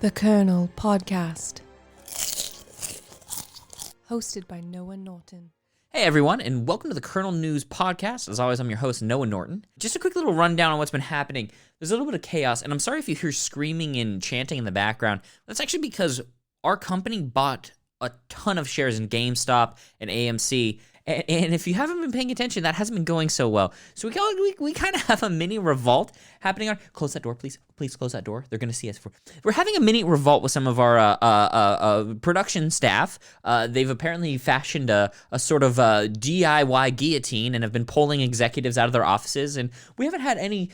The Kernel Podcast. Hosted by Noah Norton. Hey everyone, and welcome to the Kernel News Podcast. As always, I'm your host, Noah Norton. Just a quick little rundown on what's been happening. There's a little bit of chaos, and I'm sorry if you hear screaming and chanting in the background. That's actually because our company bought a ton of shares in GameStop and AMC, and if you haven't been paying attention, that hasn't been going so well. So we kind of have a mini revolt happening on. Close that door, please. Please close that door. They're going to see us. We're having a mini revolt with some of our production staff. They've apparently fashioned a sort of DIY guillotine and have been pulling executives out of their offices. And we haven't had any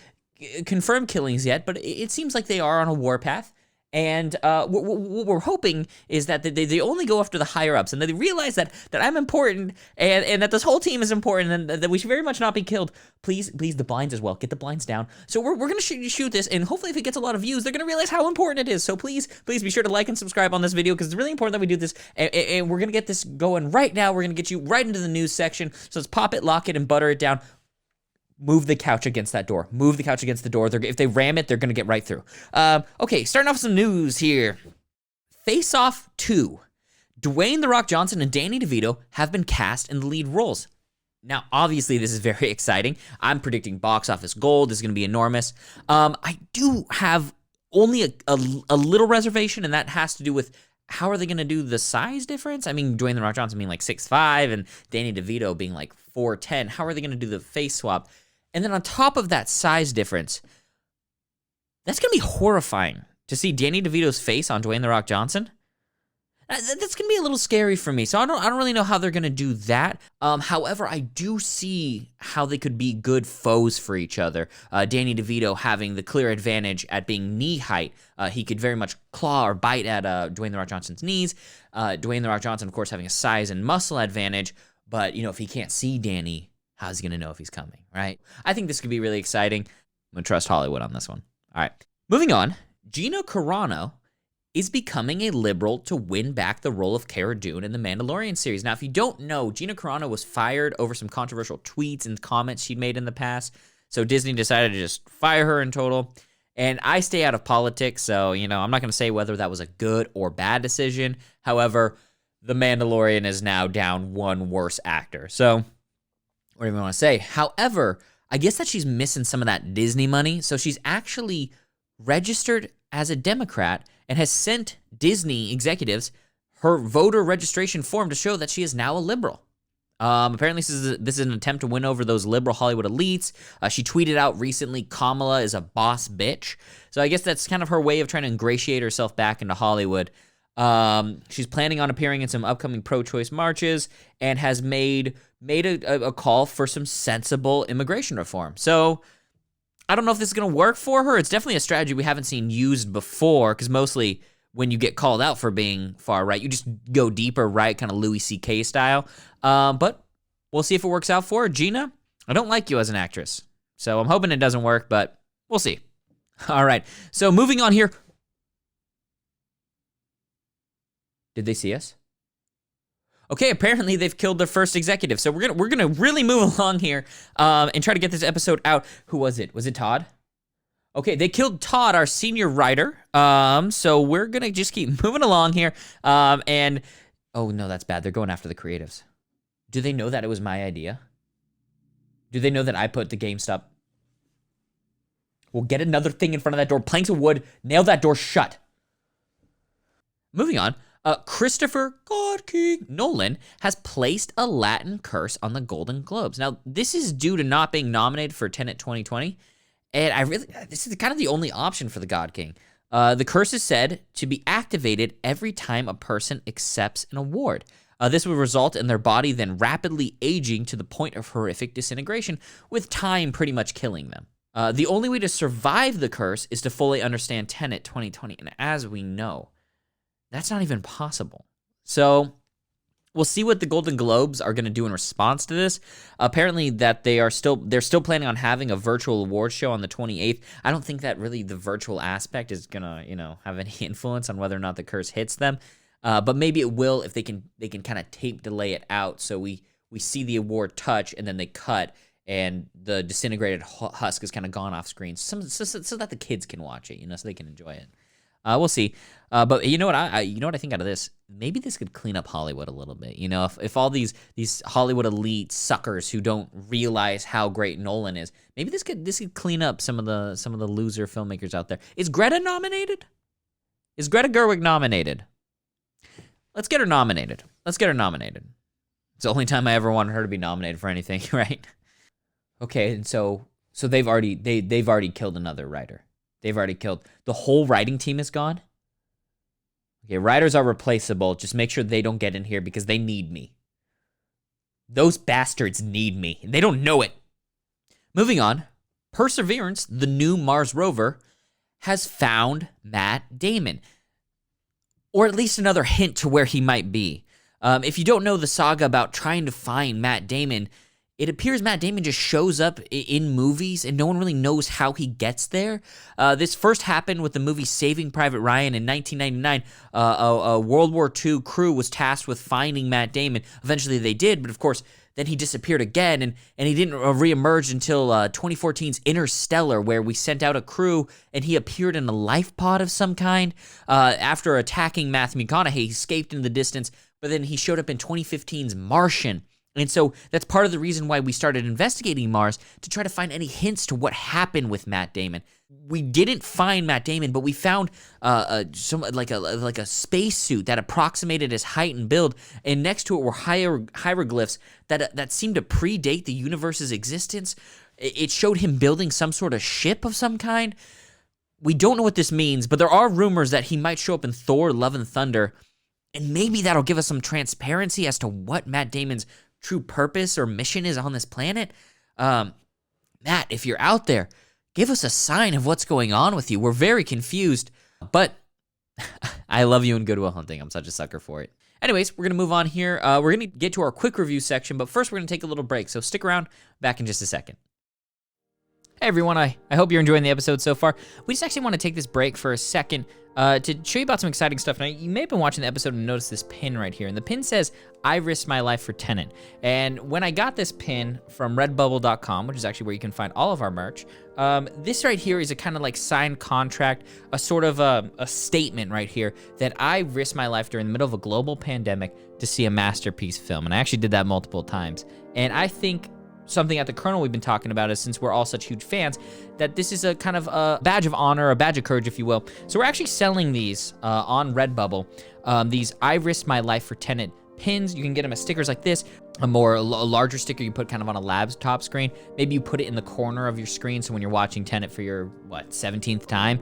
confirmed killings yet, but it seems like they are on a warpath. And what we're hoping is that they only go after the higher-ups, and that they realize that I'm important, and that this whole team is important, and that we should very much not be killed. Please, the blinds as well. Get the blinds down. So we're going to shoot this, and hopefully if it gets a lot of views, they're going to realize how important it is. So please be sure to like and subscribe on this video, because it's really important that we do this, and we're going to get this going right now. We're going to get you right into the news section. So let's pop it, lock it, and butter it down. Move the couch against that door. Move the couch against the door. If they ram it, they're going to get right through. Okay, starting off with some news here. Face Off 2. Dwayne "The Rock" Johnson and Danny DeVito have been cast in the lead roles. Now, obviously, this is very exciting. I'm predicting box office gold. This is going to be enormous. I do have only a little reservation, and that has to do with how are they going to do the size difference? I mean, Dwayne "The Rock" Johnson being like 6'5", and Danny DeVito being like 4'10". How are they going to do the face swap? And then on top of that size difference, that's going to be horrifying to see Danny DeVito's face on Dwayne "The Rock" Johnson. That's going to be a little scary for me. So I don't really know how they're going to do that. However, I do see how they could be good foes for each other. Danny DeVito having the clear advantage at being knee height. He could very much claw or bite at Dwayne "The Rock" Johnson's knees. Dwayne "The Rock" Johnson, of course, having a size and muscle advantage. But, if he can't see Danny, how's he going to know if he's coming, right? I think this could be really exciting. I'm going to trust Hollywood on this one. All right. Moving on, Gina Carano is becoming a liberal to win back the role of Cara Dune in the Mandalorian series. Now, if you don't know, Gina Carano was fired over some controversial tweets and comments she'd made in the past. So Disney decided to just fire her in total. And I stay out of politics, so, I'm not going to say whether that was a good or bad decision. However, The Mandalorian is now down one worse actor. So what do you want to say? However, I guess that she's missing some of that Disney money. So she's actually registered as a Democrat and has sent Disney executives her voter registration form to show that she is now a liberal. Apparently, this is an attempt to win over those liberal Hollywood elites. She tweeted out recently, "Kamala is a boss bitch." So I guess that's kind of her way of trying to ingratiate herself back into Hollywood. She's planning on appearing in some upcoming pro-choice marches and has made a call for some sensible immigration reform. So I don't know if this is going to work for her. It's definitely a strategy we haven't seen used before, because mostly when you get called out for being far right, you just go deeper right, kind of Louis C.K. style. But we'll see if it works out for her. Gina, I don't like you as an actress, so I'm hoping it doesn't work, but we'll see. All right, so moving on here. Did they see us? Okay, apparently they've killed their first executive. So we're gonna really move along here and try to get this episode out. Who was it? Was it Todd? Okay, they killed Todd, our senior writer. So we're gonna just keep moving along here. And oh no, that's bad. They're going after the creatives. Do they know that it was my idea? Do they know that I put the GameStop? We'll get another thing in front of that door. Planks of wood. Nail that door shut. Moving on. Christopher God-King Nolan has placed a Latin curse on the Golden Globes. Now, this is due to not being nominated for Tenet 2020, and this is kind of the only option for the God-King. The curse is said to be activated every time a person accepts an award. This would result in their body then rapidly aging to the point of horrific disintegration, with time pretty much killing them. The only way to survive the curse is to fully understand Tenet 2020, and as we know, that's not even possible. So we'll see what the Golden Globes are going to do in response to this. Apparently that they're still planning on having a virtual award show on the 28th. I don't think that really the virtual aspect is going to, have any influence on whether or not the curse hits them. But maybe it will if they can kind of tape delay it out so we see the award touch and then they cut and the disintegrated husk is kind of gone off screen so that the kids can watch it, so they can enjoy it. We'll see. But you know what? You know what I think out of this? Maybe this could clean up Hollywood a little bit. You know, if all these Hollywood elite suckers who don't realize how great Nolan is, maybe this could clean up some of the loser filmmakers out there. Is Greta nominated? Is Greta Gerwig nominated? Let's get her nominated. It's the only time I ever wanted her to be nominated for anything, right? Okay, and so they've already killed another writer. They've already killed the whole writing team is gone. Okay, writers are replaceable. Just make sure they don't get in here because they need me. Those bastards need me. They don't know it. Moving on, Perseverance, the new Mars rover, has found Matt Damon. Or at least another hint to where he might be. If you don't know the saga about trying to find Matt Damon, it appears Matt Damon just shows up in movies and no one really knows how he gets there. This first happened with the movie Saving Private Ryan in 1999. A World War II crew was tasked with finding Matt Damon. Eventually they did, but of course, then he disappeared again, and he didn't reemerge until 2014's Interstellar, where we sent out a crew, and he appeared in a life pod of some kind. After attacking Matthew McConaughey, he escaped into the distance, but then he showed up in 2015's Martian. And so that's part of the reason why we started investigating Mars, to try to find any hints to what happened with Matt Damon. We didn't find Matt Damon, but we found a spacesuit that approximated his height and build, and next to it were hieroglyphs that seemed to predate the universe's existence. It showed him building some sort of ship of some kind. We don't know what this means, but there are rumors that he might show up in Thor: Love and Thunder, and maybe that'll give us some transparency as to what Matt Damon's true purpose or mission is on this planet. Matt, if you're out there, give us a sign of what's going on with you. We're very confused, but I love you and Good Will Hunting. I'm such a sucker for it. Anyways, we're going to move on here. We're going to get to our quick review section, but first we're going to take a little break, so stick around. Back in just a second. Hey everyone, I hope you're enjoying the episode so far. We just actually want to take this break for a second to show you about some exciting stuff. Now, you may have been watching the episode and noticed this pin right here, and the pin says, "I risked my life for Tenet." And when I got this pin from redbubble.com, which is actually where you can find all of our merch, this right here is a kind of like signed contract, a sort of a statement right here that I risked my life during the middle of a global pandemic to see a masterpiece film. And I actually did that multiple times. And I think something at the Kernel we've been talking about is, since we're all such huge fans, that this is a kind of a badge of honor, a badge of courage, if you will. So we're actually selling these on Redbubble. These "I risked my life for Tenet" pins. You can get them as stickers like this. A larger sticker you put kind of on a laptop screen. Maybe you put it in the corner of your screen, so when you're watching Tenet for your 17th time,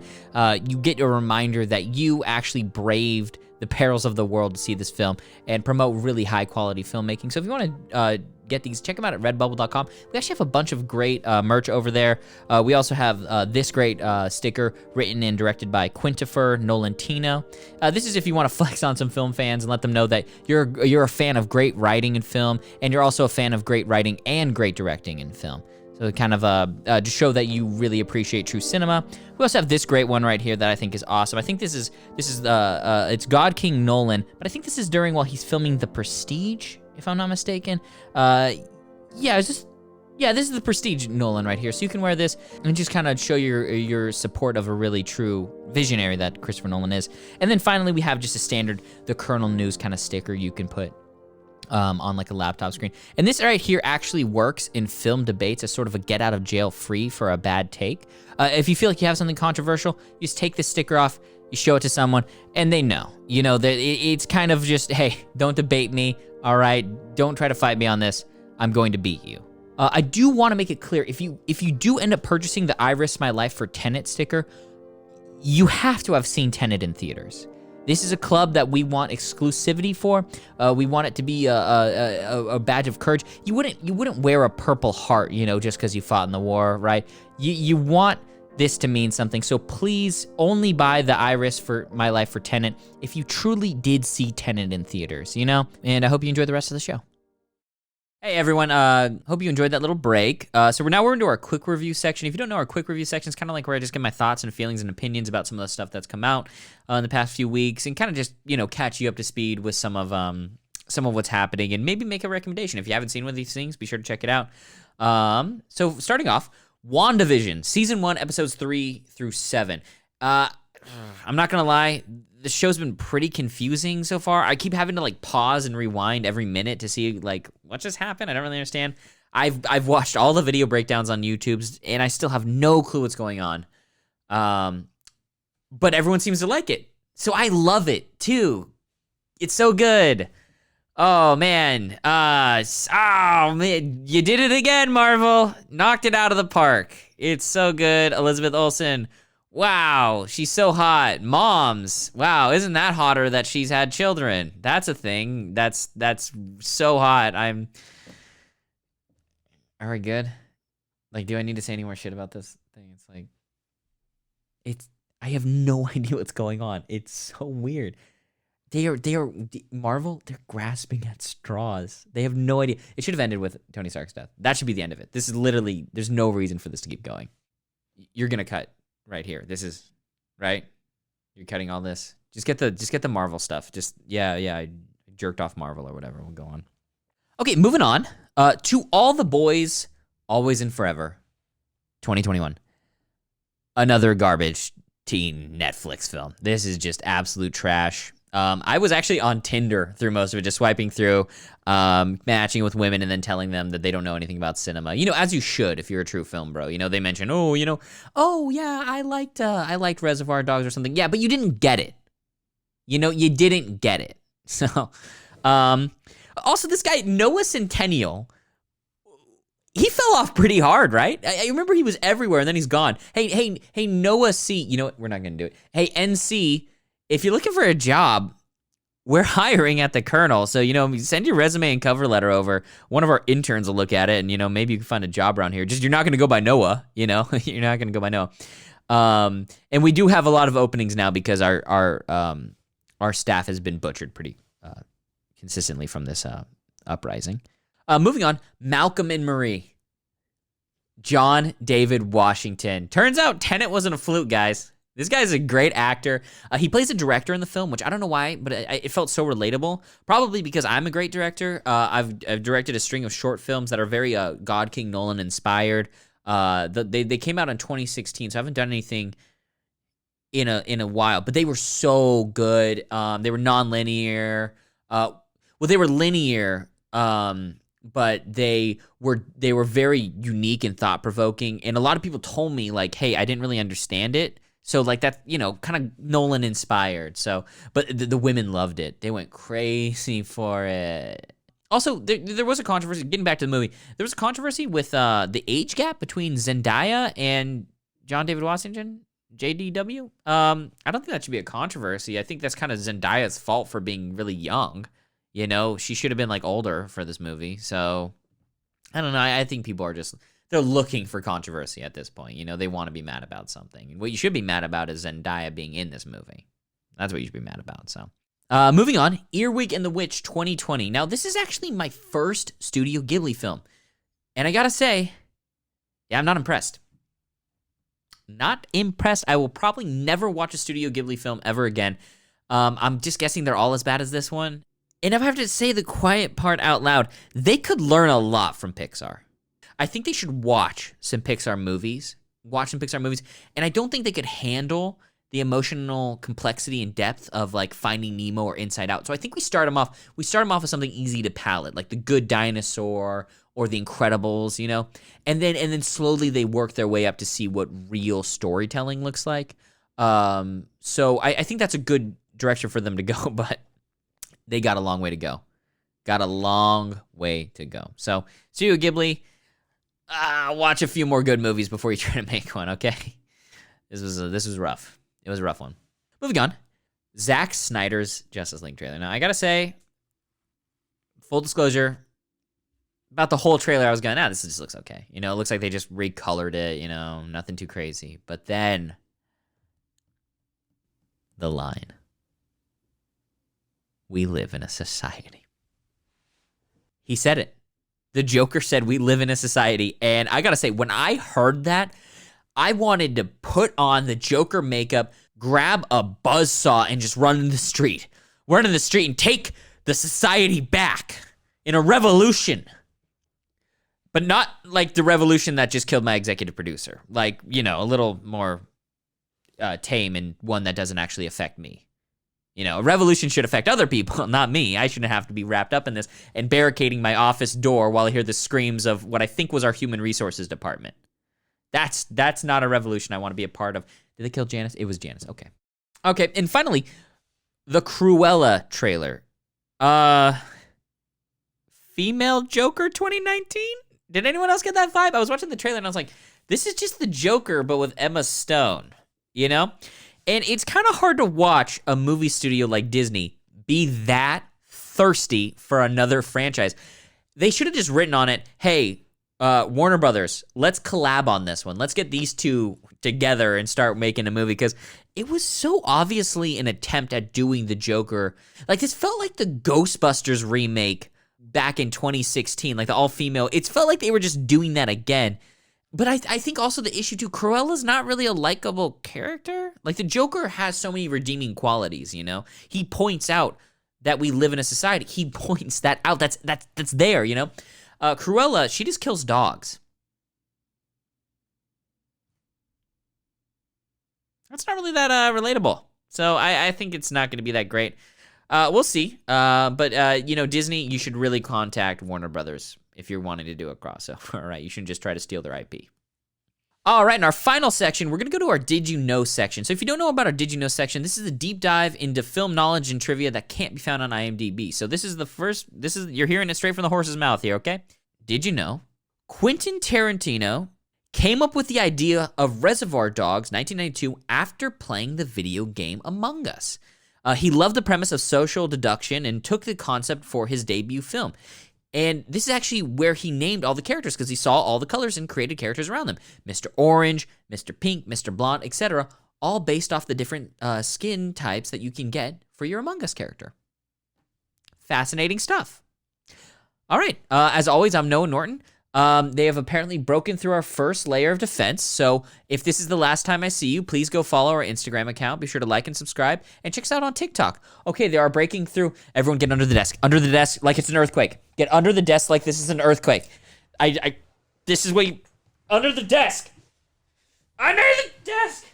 you get a reminder that you actually braved the perils of the world to see this film and promote really high quality filmmaking. So if you want to get these, check them out at redbubble.com. We actually have a bunch of great merch over there. We also have this great sticker written and directed by Quentin Nolan. This is if you want to flex on some film fans and let them know that you're a fan of great writing in film, and you're also a fan of great writing and great directing in film. So kind of to show that you really appreciate true cinema. We also have this great one right here that I think is awesome. I think this is it's God-King Nolan, but I think this is while he's filming The Prestige, if I'm not mistaken. This is The Prestige Nolan right here. So you can wear this and just kind of show your support of a really true visionary that Christopher Nolan is. And then finally, we have just a standard The Kernel News kind of sticker you can put on like a laptop screen. And this right here actually works in film debates as sort of a get out of jail free for a bad take. If you feel like you have something controversial, you just take this sticker off, you show it to someone, and they know. You know, that it's kind of just, hey, don't debate me, all right? Don't try to fight me on this. I'm going to beat you. I do want to make it clear, if you do end up purchasing the "I risked my life for Tenet" sticker, you have to have seen Tenet in theaters. This is a club that we want exclusivity for. We want it to be a badge of courage. You wouldn't wear a Purple Heart, just because you fought in the war, right? You want this to mean something. So please only buy the "I risked my life for Tenet" if you truly did see Tenet in theaters, And I hope you enjoy the rest of the show. Hey everyone, hope you enjoyed that little break. So we're into our quick review section. If you don't know, our quick review section is kind of like where I just get my thoughts and feelings and opinions about some of the stuff that's come out in the past few weeks, and kind of just, catch you up to speed with some of what's happening, and maybe make a recommendation. If you haven't seen one of these things, be sure to check it out. So starting off, WandaVision, Season 1, Episodes 3 through 7. I'm not gonna lie, the show's been pretty confusing so far. I keep having to like pause and rewind every minute to see like what just happened. I don't really understand. I've watched all the video breakdowns on YouTube, and I still have no clue what's going on. But everyone seems to like it, so I love it too. It's so good. Oh man, you did it again, Marvel. Knocked it out of the park. It's so good. Elizabeth Olsen. Wow, she's so hot. Moms. Wow, isn't that hotter that she's had children? That's a thing. That's so hot. Are we good? Like, do I need to say any more shit about this thing? It's like, I have no idea what's going on. It's so weird. They are Marvel. They're grasping at straws. They have no idea. It should have ended with Tony Stark's death. That should be the end of it. This is literally, there's no reason for this to keep going. You're gonna cut right here. This is right. You're cutting all this. Just get the Marvel stuff. I jerked off Marvel or whatever. We'll go on. Okay, moving on. To All the Boys, Always and Forever, 2021. Another garbage teen Netflix film. This is just absolute trash. I was actually on Tinder through most of it, just swiping through, matching with women and then telling them that they don't know anything about cinema. You know, as you should if you're a true film bro. You know, they mention, oh yeah, I liked Reservoir Dogs or something. Yeah, but you didn't get it. You know, you didn't get it. So, also this guy, Noah Centennial, he fell off pretty hard, right? I remember he was everywhere and then he's gone. Hey, Noah C. You know what? We're not going to do it. Hey, NC, if you're looking for a job, we're hiring at the Kernel. So, you know, send your resume and cover letter over. One of our interns will look at it and, you know, maybe you can find a job around here. Just, you're not going to go by Noah, you know? You're not going to go by Noah. And we do have a lot of openings now because our staff has been butchered pretty consistently from this uprising. Moving on, Malcolm and Marie. John David Washington. Turns out Tenet wasn't a fluke, guys. This guy's a great actor. He plays a director in the film, which I don't know why, but it felt so relatable. Probably because I'm a great director. I've directed a string of short films that are very God-King Nolan inspired. They came out in 2016, so I haven't done anything in a while, but they were so good. They were non-linear. They were linear. But they were very unique and thought-provoking, and a lot of people told me, like, hey, I didn't really understand it, so, like, that, you know, kind of Nolan-inspired, so, but the women loved it. They went crazy for it. Also, there was a controversy, getting back to the movie, there was a controversy with the age gap between Zendaya and John David Washington, JDW. I don't think that should be a controversy. I think that's kind of Zendaya's fault for being really young. You know, she should have been, like, older for this movie. So, I don't know. I think people are just, they're looking for controversy at this point. You know, they want to be mad about something. And what you should be mad about is Zendaya being in this movie. That's what you should be mad about, so. Moving on, Earwig and the Witch 2020. Now, this is actually my first Studio Ghibli film. And I gotta say, yeah, I'm not impressed. Not impressed. I will probably never watch a Studio Ghibli film ever again. I'm just guessing they're all as bad as this one. And if I have to say the quiet part out loud, they could learn a lot from Pixar. I think they should watch some Pixar movies. And I don't think they could handle the emotional complexity and depth of, like, Finding Nemo or Inside Out. So I think we start them off with something easy to palate, like The Good Dinosaur or The Incredibles, you know? And then slowly they work their way up to see what real storytelling looks like. So I think that's a good direction for them to go, but they got a long way to go. So, Studio Ghibli, watch a few more good movies before you try to make one, okay? This was rough. It was a rough one. Moving on, Zack Snyder's Justice League trailer. Now, I gotta say, full disclosure, about the whole trailer, I was going, this just looks okay. You know, it looks like they just recolored it, you know, nothing too crazy. But then, the line. We live in a society. He said it. The Joker said we live in a society. And I gotta say, when I heard that, I wanted to put on the Joker makeup, grab a buzzsaw, and just run in the street. Run in the street and take the society back in a revolution. But not like the revolution that just killed my executive producer. Like, you know, a little more tame and one that doesn't actually affect me. You know, a revolution should affect other people, not me. I shouldn't have to be wrapped up in this and barricading my office door while I hear the screams of what I think was our human resources department. That's not a revolution I want to be a part of. Did they kill Janice? It was Janice. Okay. Okay, and finally, the Cruella trailer. Female Joker 2019? Did anyone else get that vibe? I was watching the trailer and I was like, this is just the Joker, but with Emma Stone, you know? And it's kind of hard to watch a movie studio like Disney be that thirsty for another franchise. They should have just written on it, hey, Warner Brothers, let's collab on this one. Let's get these two together and start making a movie, because it was so obviously an attempt at doing the Joker. Like, this felt like the Ghostbusters remake back in 2016, like the all-female. It felt like they were just doing that again. But I think also the issue, too, Cruella's not really a likable character. Like, the Joker has so many redeeming qualities, you know? He points out that we live in a society. He points that out. That's there, you know? Cruella, she just kills dogs. That's not really that relatable. So I think it's not going to be that great. We'll see. But you know, Disney, you should really contact Warner Brothers if you're wanting to do a crossover. All right, you shouldn't just try to steal their IP. All right, in our final section, we're going to go to our Did You Know section. So if you don't know about our Did You Know section, this is a deep dive into film knowledge and trivia that can't be found on IMDb. So you're hearing it straight from the horse's mouth here, okay? Did you know Quentin Tarantino came up with the idea of Reservoir Dogs 1992 after playing the video game Among Us? He loved the premise of social deduction and took the concept for his debut film. And this is actually where he named all the characters, because he saw all the colors and created characters around them. Mr. Orange, Mr. Pink, Mr. Blonde, etc., all based off the different skin types that you can get for your Among Us character. Fascinating stuff. All right, as always, I'm Noah Norton. They have apparently broken through our first layer of defense, so if this is the last time I see you, please go follow our Instagram account. Be sure to like and subscribe, and check us out on TikTok. Okay, they are breaking through. Everyone get under the desk. Under the desk like it's an earthquake. Get under the desk like this is an earthquake. This is where you... Under the desk! Under the desk!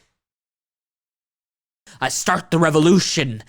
I start the revolution!